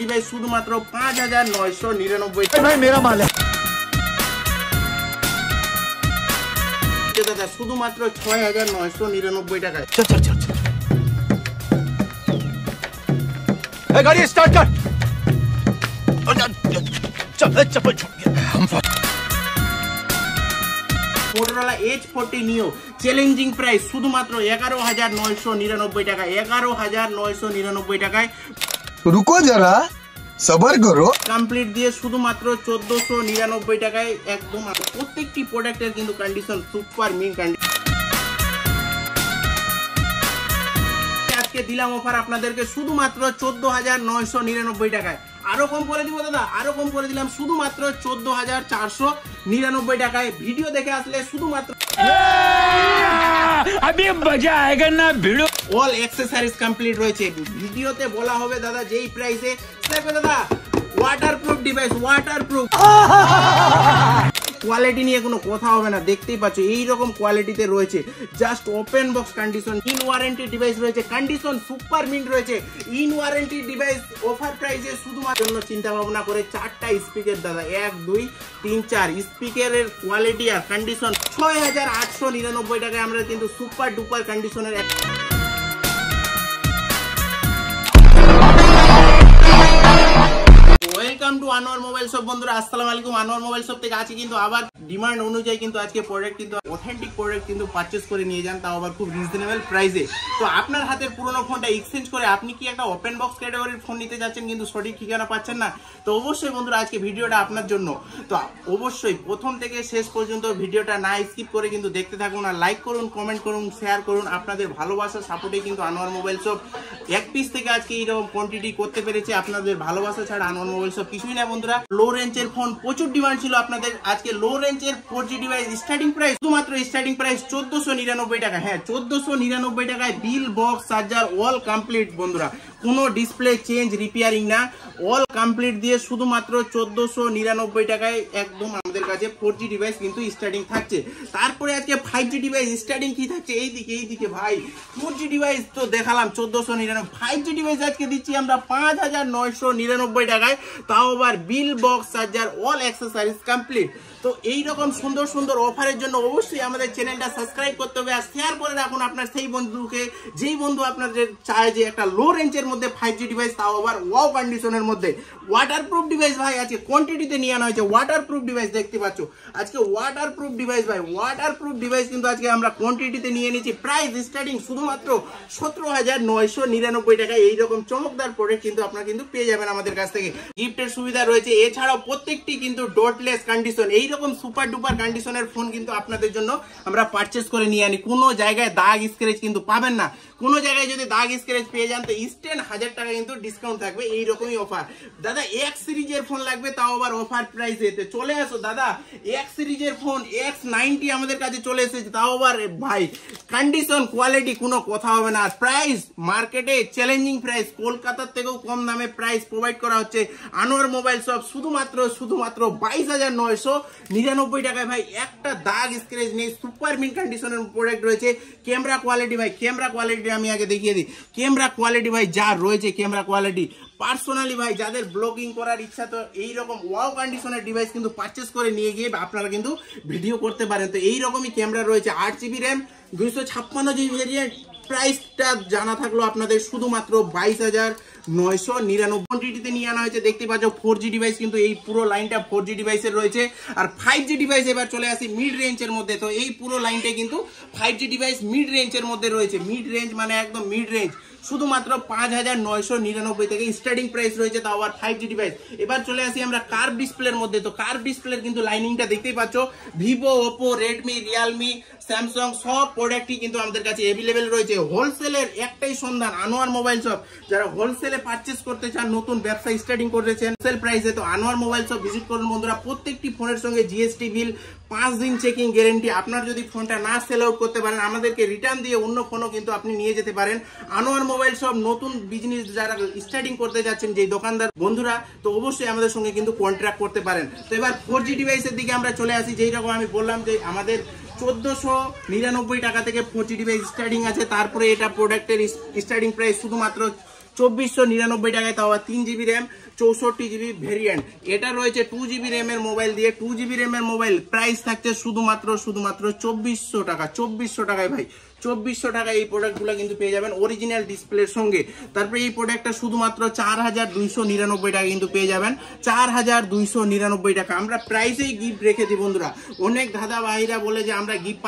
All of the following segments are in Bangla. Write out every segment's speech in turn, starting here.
ডিভাইস শুধুমাত্র 5999 ভাই মেরা মাল দাদা শুধুমাত্র 6999 টাকায়। চল চল চল এই গাড়ি স্টার্ট কর চল চল Motorola H40 Neo challenging price শুধুমাত্র 11999 টাকা। 11999 টাকায় रुको जरा सबर करो কমপ্লিট দিয়ে শুধুমাত্র 1499 টাকায় একদম। প্রত্যেকটি প্রোডাক্টের কিন্তু কন্ডিশন সুপার মিন কন্ডিশন। আজকে দিলাম অফার আপনাদেরকে শুধুমাত্র 14999 টাকায়। আরো কম করে দিব দাদা, আরো কম করে দিলাম শুধুমাত্র 14499 টাকায়। ভিডিও দেখে আসলে শুধুমাত্র अभी मजा आएगा ना भिड़ो অল অ্যাকসেসরিজ কমপ্লিট রয়েছে। ভিডিওতে বলা হবে দাদা যেই প্রাইসে দেখো দাদা ওয়াটারপ্রুফ ডিভাইস, ওয়াটারপ্রুফ কোয়ালিটি নিয়ে কোনো কথা হবে না। দেখতেই পাচ্ছ এইরকম কোয়ালিটিতে রয়েছে, just open box condition. In warranty device রয়েছে, কন্ডিশন সুপার মিন্ট রয়েছে। ইন ওয়ারেন্টি ডিভাইস অফার প্রাইসে শুধুমাত্র চিন্তা ভাবনা করে 4টা স্পিকার দাদা 1 2 3 4 স্পিকারের কোয়ালিটি আর কন্ডিশন 6899 টাকায় আমরা কিন্তু সুপার ডুপার কন্ডিশনের welcome to Anwar mobile shop. বন্ধুরা আসসালামু আলাইকুম। আনোয়ার মোবাইল শপ থেকে আজকে কিন্তু আবার ডিমান্ড অনুযায়ী কিন্তু আজকে প্রোডাক্ট কিন্তু অথেন্টিক প্রোডাক্ট কিন্তু পারচেজ করে নিয়ে যান, তাও আবার খুব রিজনেবল প্রাইসে। তো আপনার হাতের পুরোনো ফোনটা এক্সচেঞ্জ করে আপনি কি একটা ওপেন বক্স ক্যাটাগরির ফোন নিতে যাচ্ছেন কিন্তু সঠিক ঠিকানা পাচ্ছেন না, তো অবশ্যই বন্ধুরা আজকে ভিডিওটা আপনার জন্য। তো অবশ্যই প্রথম থেকে শেষ পর্যন্ত ভিডিওটা না স্কিপ করে কিন্তু দেখতে থাকুন, আর লাইক করুন, কমেন্ট করুন, শেয়ার করুন। আপনাদের ভালোবাসার সাপোর্টে কিন্তু আনোয়ার মোবাইল শপ এক পিস থেকে আজকে এইরকম কোয়ান্টিটি করতে পেরেছে। আপনাদের ভালোবাসা ছাড়া আনোয়ার মোবাইল শপ কিছুই না বন্ধুরা। লো রেঞ্জের ফোন প্রচুর ডিমান্ড ছিল আপনাদের। আজকে লো রেঞ্জের 4G ডিভাইস স্টার্টিং প্রাইস শুধুমাত্র স্টার্টিং প্রাইস 1499 টাকা। হ্যাঁ 1499 টাকায় বিল, বক্স, চার্জার অল কমপ্লিট বন্ধুরা। কোনো ডিসপ্লে চেঞ্জ, রিপেয়ারিং না, অল কমপ্লিট দিয়ে শুধুমাত্র 1499 টাকায় একদম আমাদের কাছে 4G ডিভাইস কিন্তু স্টার্টিং থাকছে। তারপরে আজকে 5G ডিভাইস স্টার্টিং কি থাকছে এইদিকে ভাই। 4G ডিভাইস তো দেখালাম 1499, 5G ডিভাইস আজকে দিচ্ছি আমরা 5999 টাকায়, তাও আবার bill, box, charger all accessories complete. তো এইরকম সুন্দর সুন্দর অফারের জন্য অবশ্যই আমাদের চ্যানেলটা সাবস্ক্রাইব করতে হবে আর শেয়ার করে রাখুন আপনার সেই বন্ধুকে, যেই বন্ধু আপনাদের চায় যে একটা লো রেঞ্জের মধ্যে 5G ডিভাইস, তাও আবার ওয়াও কন্ডিশনের মধ্যে। ওয়াটারপ্রুফ ডিভাইস ভাই আজকে কোয়ান্টিটিতে নিয়ে আনা হয়েছে। ওয়াটারপ্রুফ ডিভাইস দেখতে পাচ্ছ আজকে ওয়াটারপ্রুফ ডিভাইস ভাই, ওয়াটারপ্রুফ ডিভাইস কিন্তু আজকে আমরা কোয়ান্টিটিতে নিয়ে নিয়েছি। প্রাইস স্টার্টিং শুধুমাত্র 17999 টাকায়। এইরকম চমকদার প্রোডাক্ট কিন্তু আপনারা কিন্তু পেয়ে যাবেন আমাদের কাছ থেকে। গিফটের সুবিধা রয়েছে, এছাড়াও প্রত্যেকটি কিন্তু ডটলেস কন্ডিশন, এইরকম সুপার ডুপার কন্ডিশনের ফোন কিন্তু আপনাদের জন্য আমরা পারচেস করে নিয়ে আনি। কোনো জায়গায় দাগ স্ক্র্যাচ কিন্তু পাবেন না। কোনো জায়গায় যদি দাগ স্ক্র্যাচ পেয়ে যান তো ইনস্ট্যান্ট 1000 টাকা কিন্তু ডিসকাউন্ট থাকবে। এইরকমই অফার দাদা। X সিরিজের ফোন লাগবে তাও আবার অফার প্রাইসে চলে আসো দাদা। X সিরিজের ফোন X90 আমাদের কাছে চলে এসেছে, তাও আবার ভাই কন্ডিশন কোয়ালিটি কোনো কথা হবে না। প্রাইস মার্কেটে চ্যালেঞ্জিং প্রাইস, কলকাতার থেকেও কম দামে প্রাইস প্রোভাইড করা হচ্ছে আনোয়ার মোবাইল শপ শুধুমাত্র 22999 টাকায় ভাই। একটা দাগ স্ক্র্যাচ নেই, সুপার মিন কন্ডিশনের প্রোডাক্ট রয়েছে। ক্যামেরা কোয়ালিটি ভাই, ক্যামেরা কোয়ালিটি আমি আগে দেখিয়ে দিই। ক্যামেরা কোয়ালিটি ভাই যা রয়েছে, ক্যামেরা কোয়ালিটি পার্সোনালি ভাই যাদের ব্লগিং করার ইচ্ছা, তো এইরকম ওয়াও কন্ডিশনের ডিভাইস কিন্তু পারচেস করে নিয়ে গিয়ে আপনারা কিন্তু ভিডিও করতে পারেন। তো এইরকমই ক্যামেরা রয়েছে। 8GB RAM, 256GB variant. প্রাইসটা জানা থাকলো আপনাদের শুধুমাত্র 22999 কোয়ান্টিটিতে নিয়ে আনা হয়েছে। দেখতে পাচ্ছ 4G ডিভাইস কিন্তু এই পুরো লাইনটা 4G ডিভাইসের রয়েছে। আর 5G ডিভাইস এবার চলে আসি মিড রেঞ্জের মধ্যে। তো এই পুরো লাইনটা কিন্তু 5G ডিভাইস মিড রেঞ্জের মধ্যে রয়েছে। মিড রেঞ্জ মানে একদম মিড রেঞ্জ, শুধুমাত্র 5999 থেকে স্টার্টিং প্রাইস রয়েছে, তাও আবার 5G ডিভাইস। এবার চলে আসি আমরা কার্ভ ডিসপ্লের মধ্যে। তো কার্ভ ডিসপ্লের কিন্তু লাইনিংটা দেখতেই পাচ্ছ। Vivo, Oppo, Redmi, Realme, Samsung সব প্রোডাক্টই কিন্তু আমাদের কাছে অ্যাভেলেবেল রয়েছে। হোলসেলের একটাই সন্ধান আনোয়ার মোবাইল শপ। যারা হোলসেলে পারচেস করতে চান, নতুন ব্যবসা স্টার্টিং করেছেন হোলসেল প্রাইসে, তো আনোয়ার মোবাইল শপ ভিজিট করুন বন্ধুরা। প্রত্যেকটি ফোনের সঙ্গে GST বিল, 5 দিন চেকিং গ্যারেন্টি। আপনার যদি ফোনটা না সেল আউট করতে পারেন আমাদেরকে রিটার্ন দিয়ে অন্য ফোনও কিন্তু আপনি নিয়ে যেতে পারেন। আনোয়ার মোবাইল শপ নতুন বিজনেস যারা স্টার্টিং করতে যাচ্ছেন, যে দোকানদার বন্ধুরা, তো অবশ্যই আমাদের সঙ্গে কিন্তু কন্ট্রাক্ট করতে পারেন। তো এবার 4G ডিভাইসের দিকে আমরা চলে আসি। যেই রকম আমি বললাম যে আমাদের 1499 টাকা থেকে 4G ডিভাইস স্টার্টিং আছে। তারপরে এটা প্রোডাক্টের স্টার্টিং প্রাইস শুধুমাত্র 2499 টাকায়, তাও 3GB র্যাম 64GB ভেরিয়েন্ট। এটা রয়েছে 2GB র্যামের মোবাইল দিয়ে, 2GB র্যামের মোবাইল প্রাইস থাকছে শুধুমাত্র 2400 টাকা। 2400 টাকায় ভাই, 2400 টাকায় এই প্রোডাক্টগুলো কিন্তু পেয়ে যাবেন অরিজিনাল ডিসপ্লের সঙ্গে। তারপরে এই প্রোডাক্টটা শুধুমাত্র 4299 টাকা কিন্তু পেয়ে যাবেন, 4299 টাকা। আমরা প্রাইসেই গিফট রেখে দিই বন্ধুরা। অনেক দাদা ভাইরা বলে যে আমরা গিফট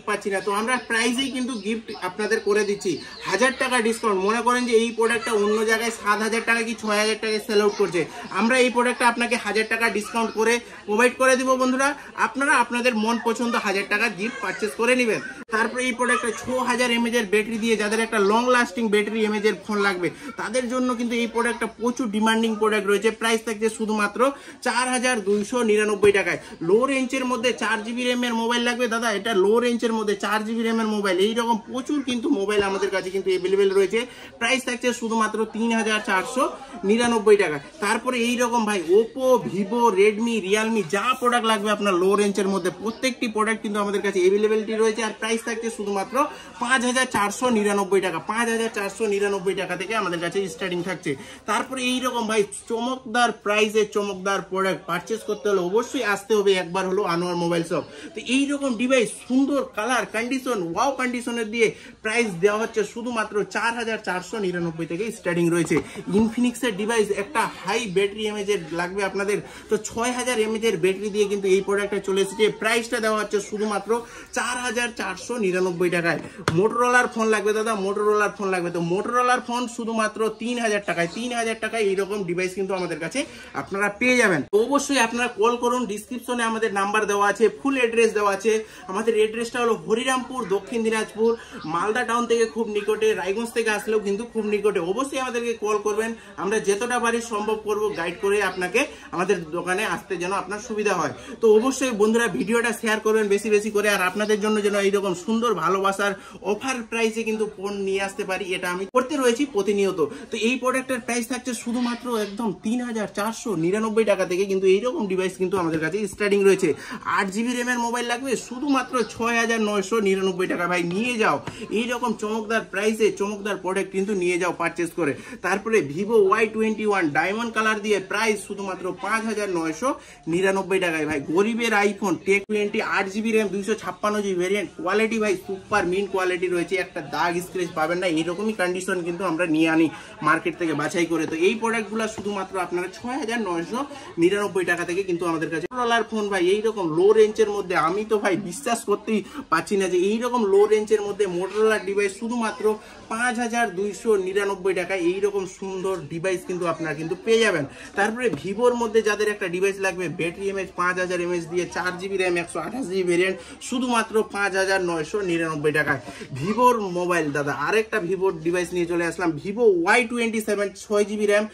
পাচ্ছি না, তো আমরা প্রাইসেই কিন্তু গিফট আপনাদের করে দিচ্ছি। 1000 টাকা ডিসকাউন্ট। মনে করেন যে এই প্রোডাক্টটা অন্য জায়গায় 7000 টাকা কি 6000 টাকায় সেল আউট করছে, আমরা এই প্রোডাক্টটা আপনাকে 1000 টাকা ডিসকাউন্ট করে প্রোভাইড করে দিব বন্ধুরা। আপনারা আপনাদের মন পছন্দ 1000 টাকা গিফট পারচেস করে নেবেন। তারপরে এই প্রোডাক্টটা 6000 mAh এর ব্যাটারি দিয়ে, যাদের একটা লং লাস্টিং ব্যাটারি mAh এর ফোন লাগবে তাদের জন্য কিন্তু এই প্রোডাক্টটা প্রচুর ডিমান্ডিং প্রোডাক্ট রয়েছে। প্রাইস থাকছে শুধুমাত্র 4299 টাকায়। লো রেঞ্জের মধ্যে 4GB র্যাম এর মোবাইল লাগবে দাদা, এটা লো রেঞ্জের মধ্যে 4GB র্যাম এর মোবাইল, এইরকম প্রচুর কিন্তু মোবাইল আমাদের কাছে কিন্তু অ্যাভেলেবেল রয়েছে। প্রাইস থাকছে শুধুমাত্র 3499 টাকা। তারপরে এইরকম ভাই ওপো, ভিভো, রেডমি, রিয়েলমি যা প্রোডাক্ট লাগবে আপনার লো রেঞ্জের মধ্যে প্রত্যেকটি প্রোডাক্ট কিন্তু আমাদের কাছে অ্যাভেলেবিলিটি রয়েছে। আর প্রাইস থাকছে শুধুমাত্র 5499 টাকা। 5499 টাকা থেকে আমাদের কাছে স্টার্টিং থাকছে। তারপরে এইরকম ভাই চমকদার প্রাইসে চমকদার প্রোডাক্ট পারচেস করতে হলে অবশ্যই আসতে হবে একবার হলো আনোয়ার মোবাইল শপ। তো এইরকম ডিভাইস সুন্দর কালার কন্ডিশন ওয়াও কন্ডিশনের দিয়ে প্রাইস দেওয়া হচ্ছে শুধুমাত্র 4499 থেকে স্টার্টিং রয়েছে। ইনফিনিক্সের ডিভাইস একটা হাই ব্যাটারি mAh এর লাগবে আপনাদের, তো 6000 mAh এর ব্যাটারি দিয়ে কিন্তু এই প্রোডাক্টটা চলে এসেছে। প্রাইসটা দেওয়া হচ্ছে শুধুমাত্র 4499 টাকায়। মোটরোলার ফোন লাগবে দাদা, মোটরোলার ফোন লাগবে, তো মোটরোলার ফোন শুধুমাত্র 3000 টাকায়। 3000 টাকায় এইরকম ডিভাইস কিন্তু আমাদের কাছে আপনারা পেয়ে যাবেন। অবশ্যই আপনারা কল করুন, ডিসক্রিপশনে আমাদের নাম্বার দেওয়া আছে, ফুল অ্যাড্রেস দেওয়া আছে। আমাদের অ্যাড্রেসটা হলো হরিরামপুর, দক্ষিণ দিনাজপুর, মালদা টাউন থেকে খুব নিকটে, রায়গঞ্জ থেকে আসলেও কিন্তু খুব নিকটে। অবশ্যই আমাদেরকে কল করবেন, আমরা যতটা পারি সম্ভব করব গাইড করে আপনাকে আমাদের দোকানে আসতে যেন আপনার সুবিধা হয়। তো অবশ্যই বন্ধুরা ভিডিওটা শেয়ার করবেন বেশি বেশি করে, আর আপনাদের জন্য যেন এইরকম সুন্দর ভালোবাসার অফার প্রাইসে কিন্তু ফোন নিয়ে আসতে পারি, এটা আমি করতে রয়েছি প্রতিনিয়ত। তো এই প্রোডাক্টের প্রাইস থাকছে শুধুমাত্র একদম 3499 টাকা থেকে কিন্তু এইরকম ডিভাইস কিন্তু আমাদের কাছে স্টার্টিং রয়েছে। 8GB র্যামের মোবাইল লাগবে শুধুমাত্র 6999 টাকা। ভাই নিয়ে যাও, এইরকম চমকদার প্রাইসে চমকদার প্রোডাক্ট কিন্তু নিয়ে যাও পারচেস করে। তারপরে ভিভো Y21 ডায়মন্ড কালার দিয়ে প্রাইস শুধুমাত্র 5999 টাকায়। ভাই গরিবের আইফোন টেক 20 8GB RAM 256GB variant, quality ভাই সুপার মিন কোয়ালিটি রয়েছে, একটা দাগ স্ক্র্যাচ পাবেন না, এইরকমই কন্ডিশন কিন্তু আমরা নিয়ে আনি মার্কেট থেকে বাছাই করে। তো এই প্রোডাক্টগুলো শুধুমাত্র আপনারা 6999 টাকা থেকে কিন্তু আমাদের কাছে ডলার ফোন। ভাই এইরকম লো রেঞ্জের মধ্যে আমি তো ভাই বিশ্বাস করতেই পাচ্ছি না যে এইরকম লো রেঞ্জের মধ্যে মোটরোলার ডিভাইস শুধুমাত্র 5299 টাকায় এইরকম সুন্দর ডিভাইস কিন্তু আপনারা কিন্তু পেয়ে যাবেন। তারপরে ভিভোর মধ্যে যাদের একটা ডিভাইস লাগবে ব্যাটারি mAh 5000 mAh দিয়ে 4GB র্যাম 128GB ভেরিয়েন্ট শুধুমাত্র 5999 টাকায়। ভিভোর মোবাইল দাদা আরেকটা ভিভোর ডিভাইস নিয়ে চলে আসলাম, Vivo Y27 6GB RAM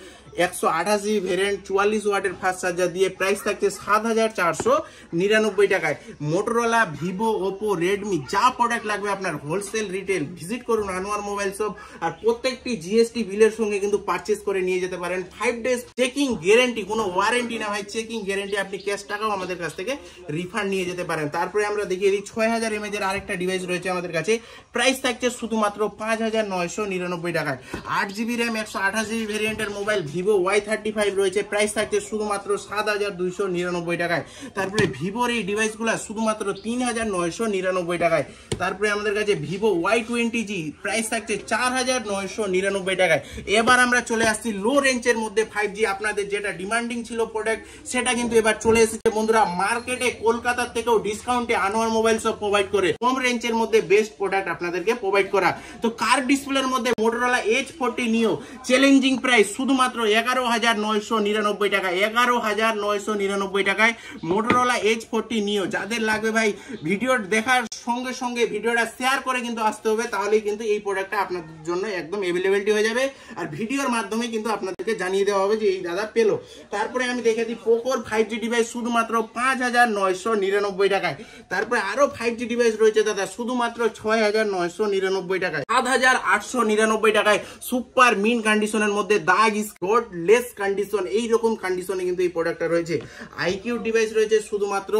128GB variant 44 ওয়াটের ফাস্ট চার্জার দিয়ে প্রাইস থাকছে 7499 টাকায়। মোটরোলা, ভিভো, ওপো, রেডমি যা প্রোডাক্ট লাগবে আপনার হোলসেল রিটেল ভিজিট করুন আনোয়ার মোবাইল শপ। আর প্রত্যেকটি জিএসটি বিলের সঙ্গে কিন্তু পারচেস করে নিয়ে যেতে পারেন। 5 ডেজ চেকিং গ্যারেন্টি, কোনো ওয়ারেন্টি না ভাই, চেকিং গ্যারেন্টি, আপনি ক্যাশ টাকাও আমাদের কাছ থেকে রিফান্ড নিয়ে যেতে পারেন। তারপরে আমরা দেখিয়ে দিই 6000 mAh এর আরেকটা ডিভাইস রয়েছে আমাদের কাছে, প্রাইস থাকছে শুধুমাত্র 5999 টাকায়। 8GB র্যাম 128GB ভেরিয়েন্টের মোবাইল ভিভো Y35 রয়েছে, প্রাইস থাকছে শুধুমাত্র 7299 টাকায়। তারপরে ভিভোর এই ডিভাইসগুলো শুধুমাত্র 3999 টাকায়। তারপরে আমাদের কাছে ভিভো Y20G প্রাইস থাকছে 4999 টাকায়। এবার আমরা চলে আসছি লো রেঞ্জের মধ্যে 5G, আপনাদের যেটা ডিমান্ডিং ছিল প্রোডাক্ট সেটা কিন্তু এবার চলে এসেছে বন্ধুরা মার্কেটে। কলকাতার থেকেও ডিসকাউন্টে আনোয়ার মোবাইল শপ প্রোভাইড করে কম রেঞ্জের মধ্যে বেস্ট প্রোডাক্ট আপনাদেরকে প্রোভাইড করা। তো কার ডিসপ্লের মধ্যে মোটরোলা H40 নিও চ্যালেঞ্জিং প্রাইস শুধুমাত্র 11999 টাকা। 11999 টাকায় মোটরোলা H40 নিও। যাদের লাগবে ভাই ভিডিও দেখার সঙ্গে সঙ্গে ভিডিওটা শেয়ার করে কিন্তু আসতে হবে, তাহলেই কিন্তু এই প্রোডাক্টটা আপনাদের জন্য একদম অ্যাভেলেবিলিটি হয়ে যাবে। আর ভিডিওর মাধ্যমে কিন্তু আপনাদেরকে জানিয়ে দেওয়া হবে যে এই দাদা পেলো। তারপরে আমি দেখে দিই পোকোর 5G ডিভাইস শুধুমাত্র 5999 টাকায়। তারপরে আরো 5G ডিভাইস রয়েছে দাদা শুধুমাত্র 6999 টাকায়। 7899 টাকায় সুপার মিন কন্ডিশনের মধ্যে দাগ স্ক্রচ লেস কন্ডিশন, এইরকম কন্ডিশনে কিন্তু এই প্রোডাক্টটা রয়েছে। আইকিউ ডিভাইস রয়েছে শুধুমাত্র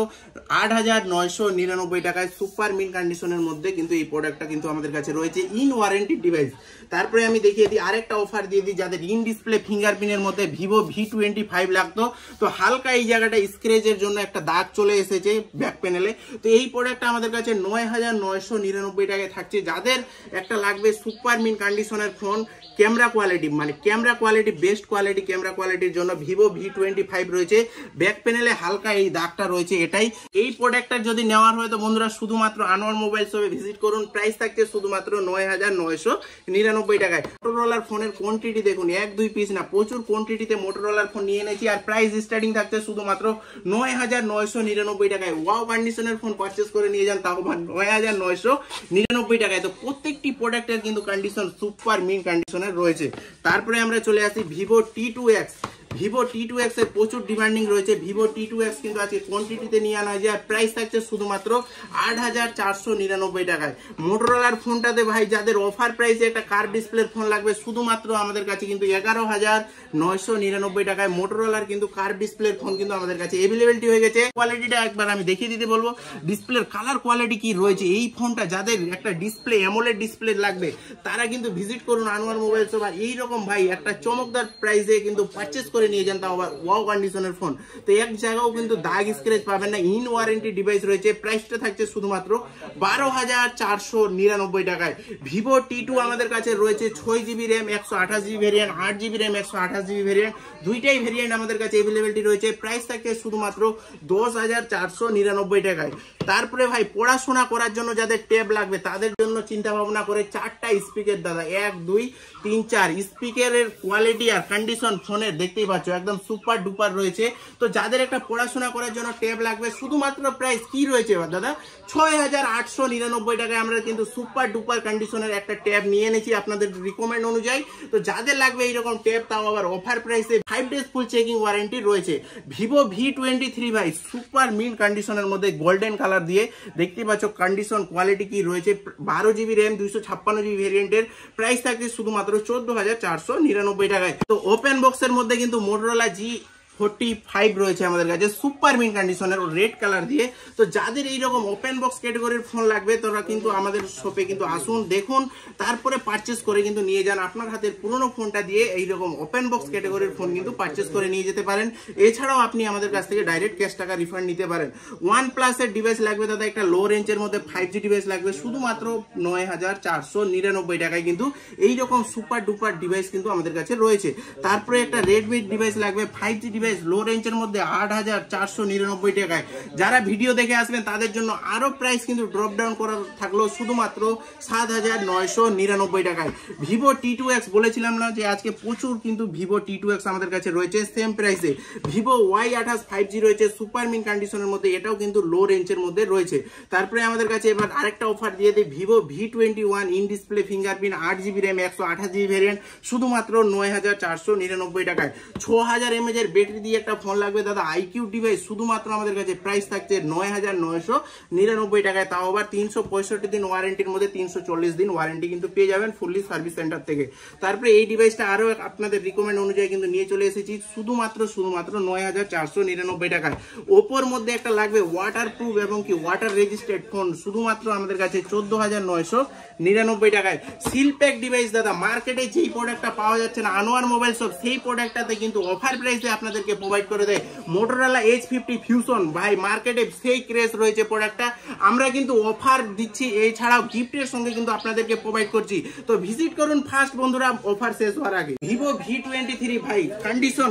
8,999 টাকায়, সুপার মিন কন্ডিশনের মধ্যে কিন্তু এই প্রোডাক্টটা কিন্তু আমাদের কাছে রয়েছে, ইন ওয়ারেন্টি ডিভাইস। তারপরে আমি দেখিয়ে দিই আরেকটা অফার দিয়ে দিই, যাদের ইন ডিসপ্লে ফিঙ্গারপ্রিন্টের মধ্যে ভিভো V25 লাগতো, তো হালকা এই জায়গাটা স্ক্র্যাচের জন্য একটা দাগ চলে এসেছে ব্যাক প্যানেলে, তো এই প্রোডাক্টটা আমাদের কাছে 9,999 টাকায় থাকছে। যাদের একটা লাগবে সুপার মিন কন্ডিশনের ফোন, ক্যামেরা কোয়ালিটি মানে camera quality best quality camera কোয়ালিটির জন্য ভিভো V25 রয়েছে, ব্যাক প্যানেলে হালকা এই দাগটা রয়েছে। এটাই এই প্রোডাক্টটা যদি নেওয়ার হয় তো বন্ধুরা শুধুমাত্র আনোয়ার মোবাইল শপে ভিজিট করুন, প্রাইস থাকছে শুধুমাত্র 9,999 টাকায়। মোটরোলার ফোনের কোয়ান্টিটি দেখুন, 1-2 পিস না, প্রচুর কোয়ান্টিটিতে মোটরোলার ফোন নিয়ে এনেছি, আর প্রাইস স্টার্টিং থাকছে শুধুমাত্র 9,999 টাকায়। ওয়াও কন্ডিশনের ফোন পারচেস করে নিয়ে যান, তাও 9,999 টাকায়। তো প্রত্যেকটি প্রোডাক্টের কিন্তু কন্ডিশন সুপার মিন কন্ডিশনের রয়েছে। তারপরে আমরা চলে আসি ভিভো T2X। ভিভো T2X এর প্রচুর ডিমান্ডিং রয়েছে। ভিভো T2X কিন্তু আজকে কোয়ান্টিটিতে নিয়ে আনা যায়, প্রাইস থাকছে শুধুমাত্র 8,499 টাকায়। মোটরোলার ফোনটাতে ভাই যাদের অফার প্রাইসে একটা কার্ভ ডিসপ্লের ফোন লাগবে, শুধুমাত্র আমাদের কাছে কিন্তু 11,999 টাকায় মোটরোলার কিন্তু কার্ভ ডিসপ্লের ফোন কিন্তু আমাদের কাছে অ্যাভেলেবিলিটি হয়ে গেছে। কোয়ালিটিটা একবার আমি দেখিয়ে দিতে বলবো, ডিসপ্লের কালার কোয়ালিটি কি রয়েছে। এই ফোনটা যাদের একটা ডিসপ্লে অ্যামোলেড ডিসপ্লে লাগবে তারা কিন্তু ভিজিট করুন আনোয়ার মোবাইল শপ, আর এইরকম ভাই একটা চমকদার প্রাইসে কিন্তু পারচেস করে নিয়ে যান, তাও আবার ওয়াও কন্ডিশনের ফোন। তো এক জায়গাও কিন্তু দাগ স্ক্র্যাচ পাবেন না, ইন ওয়ারেন্টি ডিভাইস রয়েছে। প্রাইসটা থাকছে শুধুমাত্র 12,499 টাকায়। ভিভো T2 আমাদের কাছে রয়েছে 6GB RAM 128GB variant, 8GB RAM 128GB variant, দুইটাই ভেরিয়েন্ট আমাদের কাছে অ্যাভেলেবিলিটি রয়েছে। প্রাইস থাকছে শুধুমাত্র 10,499 টাকায়। তারপরে ভাই পড়াশোনা করার জন্য যাদের ট্যাব লাগবে তাদের জন্য চিন্তা ভাবনা করে 4টা স্পিকার দাদা, 1, 2, 3, 4 স্পিকারের কোয়ালিটি আর কন্ডিশন ফোনের দেখতেই পাচ্ছ একদম সুপার ডুপার রয়েছে। তো যাদের একটা পড়াশোনা করার জন্য ট্যাব লাগবে, শুধুমাত্র প্রাইস কি রয়েছে দাদা 6,899 টাকায় আমরা কিন্তু সুপার ডুপার কন্ডিশনের একটা ট্যাব নিয়ে এনেছি আপনাদের রিকমেন্ড অনুযায়ী। তো যাদের লাগবে এইরকম ট্যাব, তাও আবার অফার প্রাইসে 5 ডেজ ফুল চেকিং ওয়ারেন্টি রয়েছে। ভিভো V23 ভাই সুপার মিন কন্ডিশনের মধ্যে গোল্ডেন কালার দিয়ে দেখতে পাচ্ছ কন্ডিশন কোয়ালিটি কি রয়েছে। 12GB র্যাম 256GB ভেরিয়েন্টের, প্রাইস থাকছে শুধুমাত্র 14,499 টাকায়। তো ওপেন বক্সের মধ্যে কিন্তু মোটরোলা G45 রয়েছে আমাদের কাছে সুপার মিন কন্ডিশনের রেড কালার দিয়ে। তো যাদের এইরকম ওপেন বক্স ক্যাটাগরির ফোন লাগবে তারা কিন্তু আমাদের শপে কিন্তু আসুন, দেখুন, তারপরে পারচেস করে কিন্তু নিয়ে যান। আপনার হাতের পুরনো ফোনটা দিয়ে এইরকম ওপেন বক্স ক্যাটাগরির ফোন কিন্তু পারচেস করে নিয়ে যেতে পারেন। এছাড়াও আপনি আমাদের কাছ থেকে ডাইরেক্ট ক্যাশ টাকা রিফান্ড নিতে পারেন। OnePlus এর ডিভাইস লাগবে দাদা, একটা লো রেঞ্জের মধ্যে 5G ডিভাইস লাগবে, শুধুমাত্র 9,499 টাকায় কিন্তু এইরকম সুপার ডুপার ডিভাইস কিন্তু আমাদের কাছে রয়েছে। তারপরে একটা রেডমি ডিভাইস লাগবে 5G লো রেঞ্জের মধ্যে 8,499 টাকায়। যারা ভিডিও দেখে আসবেন তাদের জন্য আরো প্রাইস কিন্তু ড্রপ ডাউন করা থাকলো, শুধুমাত্র 7,999 টাকায়। ভিভো T2X বলেছিলাম না যে আজকে প্রচুর কিন্তু ভিভো T2X আমাদের কাছে রয়েছে সেম প্রাইসে। ভিভো Y28 5G রয়েছে সুপার মিন কন্ডিশনের মধ্যে, এটাও কিন্তু লো রেঞ্জের মধ্যে রয়েছে। তারপরে আমাদের কাছে এবার আরেকটা অফার দিয়ে দেয়, Vivo V21 in display fingerprint 8GB RAM 128GB variant, শুধুমাত্র 9,499 টাকায়। 6000 mAh এর ব্যাটারি দিয়ে একটা ফোন লাগবে দাদা, আইকিউ ডিভাইস, শুধুমাত্র আমাদের কাছে প্রাইস থাকছে 9,999 টাকায়, তাও আবার 365 দিন ওয়ারেন্টির মধ্যে 340 দিন ওয়ারেন্টি কিন্তু পেয়ে যাবেন ফুললি সার্ভিস সেন্টার থেকে। তারপরে এই ডিভাইসটা আরো আপনাদের রিকমেন্ড অনুযায়ী কিন্তু নিয়ে চলে এসেছি শুধুমাত্র 9,499 টাকায়। ওপোর মধ্যে একটা লাগবে ওয়াটার প্রুফ এবং কি ওয়াটার রেজিস্টার্ড ফোন, শুধুমাত্র আমাদের কাছে 14,999 টাকায়। সিল প্যাক ডিভাইস দাদা, মার্কেটে যেই প্রোডাক্টটা পাওয়া যাচ্ছে না আনোয়ার মোবাইল শপ সেই প্রোডাক্টটাতে কিন্তু অফার প্রাইসে আপনাদেরকে প্রোভাইড করে দেয়। মোটরোলা H50 ফিউশন ভাই মার্কেটে সেই ক্রেজ রয়েছে প্রোডাক্টটা, আমরা কিন্তু অফার দিচ্ছি, এছাড়াও গিফটের সঙ্গে কিন্তু আপনাদেরকে প্রোভাইড করছি। তো ভিজিট করুন ফার্স্ট বন্ধুরা অফার শেষ হওয়ার আগে। ভিভো V23 ভাই কন্ডিশন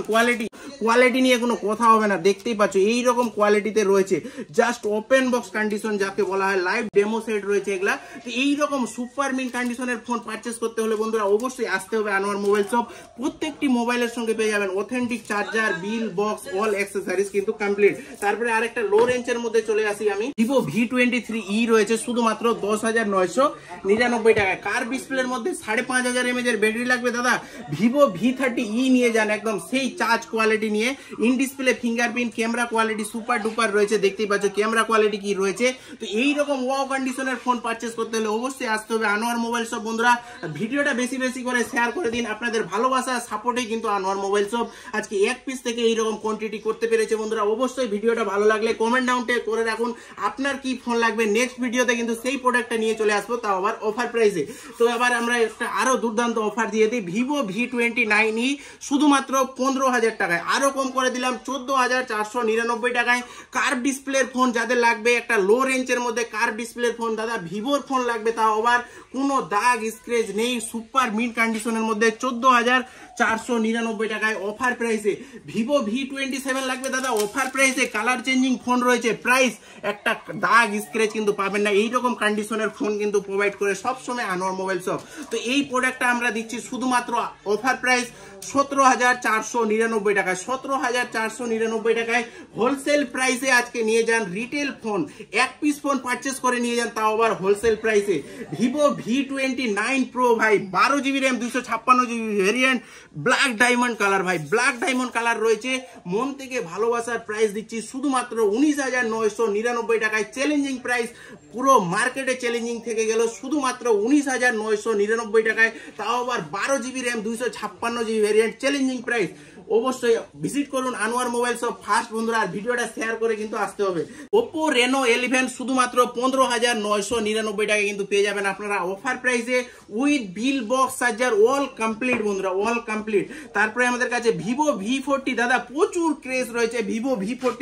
কোয়ালিটি নিয়ে কোনো কথা হবে না, দেখতেই পাচ্ছ এইরকম কোয়ালিটিতে রয়েছে, জাস্ট ওপেন বক্স কন্ডিশন যাকে বলা হয়, লাইভ ডেমো সেট রয়েছে এগুলা। তো এইরকম সুপার মিন কন্ডিশনের ফোন পারচেস করতে হলে বন্ধুরা অবশ্যই আসতে হবে আনোয়ার মোবাইল শপ। প্রত্যেকটি মোবাইলের সঙ্গে পেয়ে যাবেন অথেন্টিক চার্জার, বিল, বক্স, অল অ্যাক্সেসরিজ কিন্তু কমপ্লিট। তারপরে আরেকটা লো রেঞ্জের মধ্যে চলে আসি আমি, ভিভো V23e রয়েছে শুধুমাত্র 10,999 টাকায়। কার ডিসপ্লের মধ্যে 5,500 mAh এর ব্যাটারি লাগবে দাদা, ভিভো V30e নিয়ে যান, একদম সেই চার্জ কোয়ালিটি নিয়ে in display fingerprint camera quality super duper রয়েছে, দেখতেই পাচ্ছ ক্যামেরা কোয়ালিটি কি রয়েছে। তো এইরকম ওয়াও কন্ডিশনের ফোন পারচেস করতে হলে অবশ্যই আসতে হবে আনোয়ার মোবাইল শপ। বন্ধুরা ভিডিওটা বেশি বেশি করে শেয়ার করে দিন, আপনাদের ভালোবাসা সাপোর্টেই কিন্তু আনোয়ার মোবাইল শপ আজকে এক পিস থেকে এইরকম কোয়ান্টিটি করতে পেরেছে। বন্ধুরা অবশ্যই ভিডিওটা ভালো লাগলে কমেন্ট ডাউনে করে রাখুন আপনার কি ফোন লাগবে, নেক্সট ভিডিওতে কিন্তু সেই প্রোডাক্টটা নিয়ে চলে আসবো, তাও আবার অফার প্রাইসে। তো এবার আমরা একটা আরো দুর্দান্ত অফার দিয়ে দিই, ভিভো V29e শুধুমাত্র 15,000 টাকায়, আরো কম করে দিলাম 14,499 টাকায়। কার্ভ ডিসপ্লের ফোন যাদের লাগবে, একটা লো রেঞ্জের মধ্যে কার্ভ ডিসপ্লের ফোন, দাদা ভিভোর ফোন লাগবে, তাও আবার কোনো দাগ স্ক্র্যাচ নেই, সুপার মিন্ট কন্ডিশনের মধ্যে 14,499 টাকায় অফার প্রাইসে। ভিভো V27 লাগবে দাদা অফার প্রাইসে, কালার চেঞ্জিং ফোন রয়েছে, প্রাইস একটা দাগ স্ক্র্যাচ কিন্তু পাবেন না, এইরকম কন্ডিশনের ফোন কিন্তু প্রোভাইড করে সবসময় আনোয়ার মোবাইল শপ। তো এই প্রোডাক্টটা আমরা দিচ্ছি শুধুমাত্র অফার প্রাইস 17,499 টাকায়, 17,499 টাকায় হোলসেল প্রাইসে আজকে নিয়ে যান। রিটেল ফোন এক পিস ফোন পারচেস করে নিয়ে যান, তাও আবার হোলসেল প্রাইসে। ভিভো V29 Pro ভাই 12GB RAM 256GB variant, black diamond colour ভাই, ব্ল্যাক ডায়মন্ড কালার রয়েছে, মন থেকে ভালোবাসার প্রাইস দিচ্ছি শুধুমাত্র 19,999 টাকায়। চ্যালেঞ্জিং প্রাইস, পুরো মার্কেটে চ্যালেঞ্জিং থেকে গেল, শুধুমাত্র 19,999 টাকায়, তাও আবার 12GB RAM 256GB variant, challenging price. অবশ্যই ভিজিট করুন আনোয়ার মোবাইল শপ ফার্স্ট। বন্ধুরা আর ভিডিওটা শেয়ার করে কিন্তু আসতে হবে। Oppo Reno 11 শুধুমাত্র 15,999 টাকায় কিন্তু পেয়ে যাবেন আপনারা অফার প্রাইসে, with bill box charger, all complete বন্ধুরা, অল কমপ্লিট। তারপরে আমাদের কাছে ভিভো V40, দাদা প্রচুর ক্রেজ রয়েছে ভিভো V40,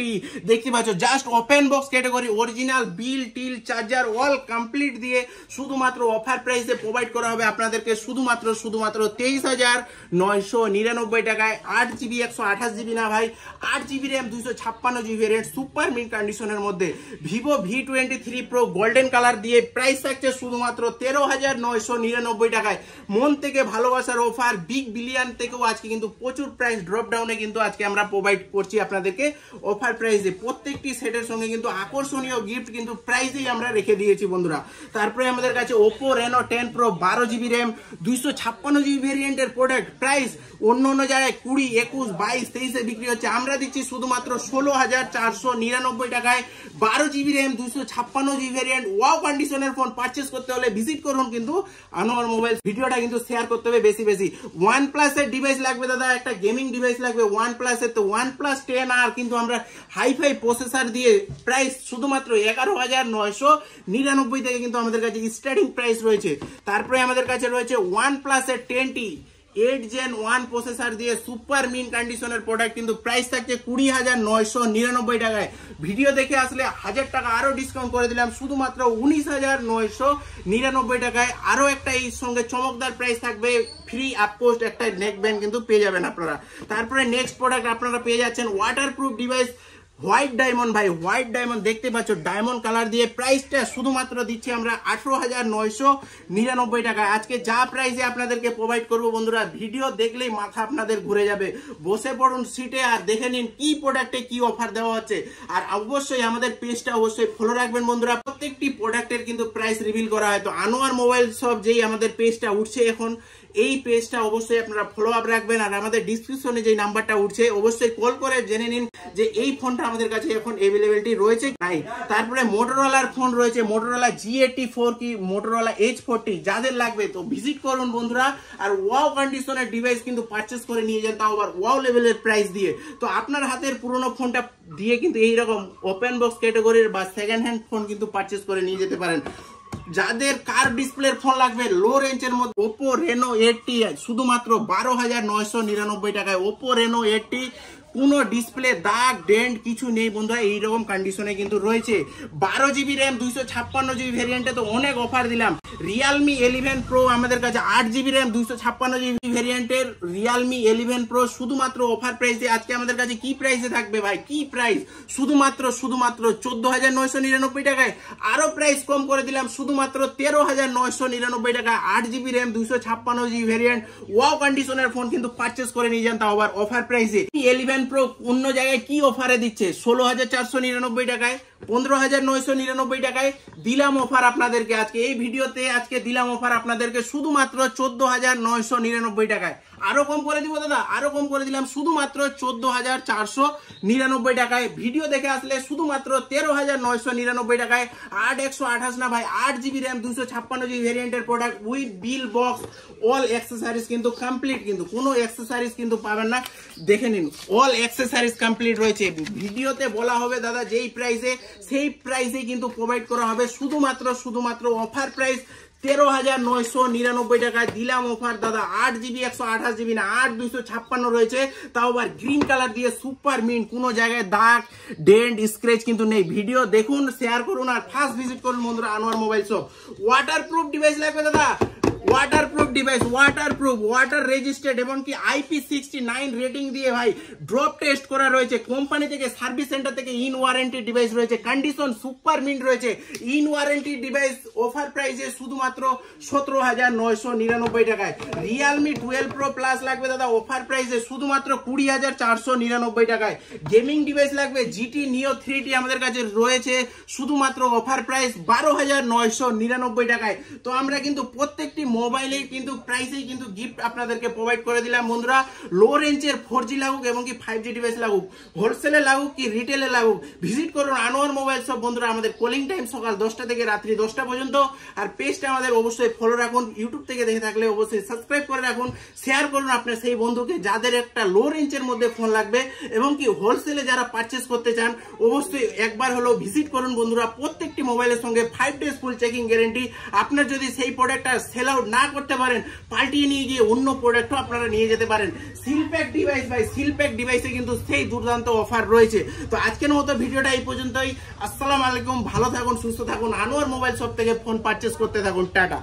দেখতে পাচ্ছ just open box category, original bill till charger all complete দিয়ে শুধুমাত্র অফার প্রাইসে প্রোভাইড করা হবে আপনাদেরকে শুধুমাত্র 23,999 টাকায়। 8GB 128GB না ভাই, 8GB RAM 256GB variant, super mint কন্ডিশনের মধ্যে Vivo V23 Pro golden colour দিয়ে প্রাইস থাকছে শুধুমাত্র 13,999 টাকায়। মন থেকে ভালোবাসার অফার, বিগ বিলিয়ন থেকেও আজকে কিন্তু প্রচুর প্রাইস ড্রপ ডাউনে কিন্তু আজকে আমরা প্রোভাইড করছি আপনাদেরকে অফার প্রাইসে। প্রত্যেকটি সেটের সঙ্গে কিন্তু আকর্ষণীয় গিফট কিন্তু প্রাইসেই আমরা রেখে দিয়েছি বন্ধুরা। তারপরে আমাদের কাছে Oppo Reno 10 Pro 12GB RAM 256GB ভেরিয়েন্টের প্রোডাক্ট, প্রাইস অন্য অন্য জায়গায় 20, 21, 22, 23 বিক্রি হচ্ছে, আমরা দিচ্ছি শুধুমাত্র 16,499 টাকায়। 12GB RAM 256GB variant, wow কন্ডিশনের ফোন পারচেস করতে হলে ভিজিট করুন কিন্তু আনোয়ার মোবাইল। ভিডিওটা কিন্তু শেয়ার করতে হবে বেশি বেশি। OnePlus এর ডিভাইস লাগবে দাদা, একটা গেমিং ডিভাইস লাগবে OnePlus এর, তো OnePlus 10R কিন্তু আমরা হাইফাই প্রসেসর দিয়ে প্রাইস শুধুমাত্র 11,999 থেকে কিন্তু আমাদের কাছে স্টার্টিং প্রাইস রয়েছে। তারপরে আমাদের কাছে রয়েছে OnePlus এর 10T 8 Gen 1 প্রসেসর দিয়ে সুপার মিন কন্ডিশনের প্রোডাক্ট, কিন্তু প্রাইস থাকছে 20,999 টাকায়। ভিডিও দেখে আসলে 1000 টাকা আরো ডিসকাউন্ট করে দিলাম, শুধুমাত্র 19,999 টাকায়। আরো একটা এই সঙ্গে চমকদার প্রাইস থাকবে, ফ্রি আপপোস্ট একটা নেক ব্যান্ড কিন্তু পেয়ে যাবেন আপনারা। তারপরে নেক্সট প্রোডাক্ট আপনারা পেয়ে যাচ্ছেন ওয়াটারপ্রুফ ডিভাইস হোয়াইট ডায়মন্ড ভাই, হোয়াইট ডায়মন্ড দেখতে পাচ্ছ ডায়মন্ড কালার দিয়ে, প্রাইসটা শুধুমাত্র দিচ্ছি আমরা 18,999 টাকা। আজকে যা প্রাইসে আপনাদেরকে প্রোভাইড করবো বন্ধুরা, ভিডিও দেখলেই মাথা আপনাদের ঘুরে যাবে। বসে পড়ুন সিটে আর দেখে নিন কি প্রোডাক্টে কি অফার দেওয়া হচ্ছে। আর অবশ্যই আমাদের পেজটা অবশ্যই ফলো রাখবেন বন্ধুরা, প্রত্যেকটি প্রোডাক্টের কিন্তু প্রাইস রিভিল করা হয়। তো আনোয়ার মোবাইল শপ যেই আমাদের পেজটা উঠছে এখন, এই পেজটা অবশ্যই আপনারা ফলো আপ রাখবেন। আর আমাদের ডিসক্রিপশনে যে নাম্বারটা উঠছে অবশ্যই কল করে জেনে নিন যে এই ফোনটা আমাদের কাছে এখন অ্যাভেলেবিলিটি রয়েছে নাই। তারপরে মোটরোলার ফোন রয়েছে, মোটরোলা G84 কি মোটরোলা H40, যাদের লাগবে তো ভিজিট করুন বন্ধুরা। আর ওয়াও কন্ডিশনের ডিভাইস কিন্তু পারচেস করে নিয়ে যান, তাও আবার ওয়াও লেভেলের প্রাইস দিয়ে। তো আপনার হাতের পুরোনো ফোনটা দিয়ে কিন্তু এইরকম ওপেন বক্স ক্যাটাগরির বা সেকেন্ড হ্যান্ড ফোন কিন্তু পারচেস করে নিয়ে যেতে পারেন। যাদের কার্ভ ডিসপ্লের ফোন লাগবে লো রেঞ্জের মধ্যে, Oppo Reno 80 শুধুমাত্র 12,999 টাকায়। Oppo Reno 80 কোনো ডিসপ্লে দাগ ডেন্ট কিছু নেই বন্ধুরা, এইরকম কন্ডিশনে কিন্তু রয়েছে। 12GB RAM 256GB ভেরিয়েন্টে তো অনেক অফার দিলাম। Realme 11 Pro আমাদের কাছে 8GB RAM 256GB ভেরিয়েন্টের Realme 11 Pro শুধুমাত্র অফার প্রাইসে আজকে আমাদের কাছে কি প্রাইসে থাকবে ভাই, কি প্রাইস, শুধুমাত্র 14,999 টাকায়। আরো প্রাইস কম করে দিলাম, শুধুমাত্র 13,999 টাকা। 8GB RAM 256GB variant, wow কন্ডিশনের ফোন কিন্তু পারচেস করে নিয়ে যান, তাও আবার অফার প্রাইসে। 11 Pro অন্য জায়গায় কি অফারে দিচ্ছে 16,499 টাকায়, 15,999 টাকায় দিলাম অফার আপনাদেরকে আজকে এই ভিডিওতে। আজকে দিলাম অফার আপনাদেরকে শুধুমাত্র 14,999 টাকায়। আরো কম করে দিব দাদা, আরো কম করে দিলাম শুধুমাত্র 14,499 টাকায়। ভিডিও দেখে আসলে শুধুমাত্র 13,999 টাকায়। 8/128 না ভাই, 8GB র্যাম 256GB ভেরিয়েন্টের product with bill box all accessories কিন্তু কমপ্লিট, কিন্তু কোনো অ্যাক্সেসরিজ কিন্তু পাবেন না। দেখে নিন অল অ্যাক্সেসরিজ কমপ্লিট রয়েছে। ভিডিওতে বলা হবে দাদা যেই প্রাইসে সেই প্রাইসে কিন্তু প্রোভাইড করা হবে। শুধুমাত্র অফার প্রাইস 13,999 টাকায় দিলাম অফার দাদা। 8GB 128GB না, 8/256 রয়েছে, তাও আবার গ্রিন কালার দিয়ে সুপার মিন্ট, কোনো জায়গায় দাগ ডেন্ট স্ক্র্যাচ কিন্তু নেই। ভিডিও দেখুন, শেয়ার করুন আর ফার্স্ট ভিজিট করুন বন্ধুরা Anwar mobile shop. Waterproof device লাগবে দাদা, waterproof device, waterproof, water registered এবং কি IP69 রেটিং দিয়ে ভাই ড্রপ টেস্ট করা রয়েছে কোম্পানি থেকে, সার্ভিস সেন্টার থেকে। ইন ওয়ারেন্টি ডিভাইস রয়েছে, কন্ডিশন সুপার মিন্ট রয়েছে। ইন ওয়ারেন্টি ডিভাইস অফার প্রাইসে শুধুমাত্র 17,999 টাকায়। রিয়েলমি 12 প্রো প্লাস লাগবে দাদা অফার প্রাইসে শুধুমাত্র 20,499 টাকায়। গেমিং ডিভাইস লাগবে GT Neo 3T আমাদের কাছে রয়েছে শুধুমাত্র অফার প্রাইস 12,999 টাকায়। তো আমরা কিন্তু প্রত্যেকটি মোবাইলে কিন্তু প্রাইসেই কিন্তু গিফট আপনাদেরকে প্রোভাইড করে দিলাম বন্ধুরা। লো রেঞ্জের 4G লাগুক এবং কি 5G ডিভাইস লাগুক, হোলসেলে লাগুক কি রিটেলে লাগুক, ভিজিট করুন আনোয়ার মোবাইল শপ বন্ধুরা। আমাদের কলিং টাইম সকাল 10টা থেকে রাত্রি 10টা পর্যন্ত। আর পেজটা আমাদের অবশ্যই ফলো রাখুন। ইউটিউব থেকে দেখে থাকলে অবশ্যই সাবস্ক্রাইব করে রাখুন, শেয়ার করুন আপনার সেই বন্ধুকে যাদের একটা লো রেঞ্জের মধ্যে ফোন লাগবে এবং কি হোলসেলে যারা পারচেস করতে চান অবশ্যই একবার হলো ভিজিট করুন বন্ধুরা। প্রত্যেকটি মোবাইলের সঙ্গে 5 ডেজ ফুল চেকিং গ্যারেন্টি। আপনার যদি সেই প্রোডাক্টটা সেল আউট না করতে পারেন, পাল্টিয়ে নিয়ে গিয়ে অন্য প্রোডাক্টও আপনারা নিয়ে যেতে পারেন। সিলপ্যাক ডিভাইস ভাই, সিলপ্যাক ডিভাইসে কিন্তু সেই দুর্দান্ত অফার রয়েছে। তো আজকের মতো ভিডিওটা এই পর্যন্তই। আসসালামু আলাইকুম, ভালো থাকুন, সুস্থ থাকুন, আনোয়ার মোবাইল শপ থেকে ফোন পারচেস করতে থাকুন। টাটা।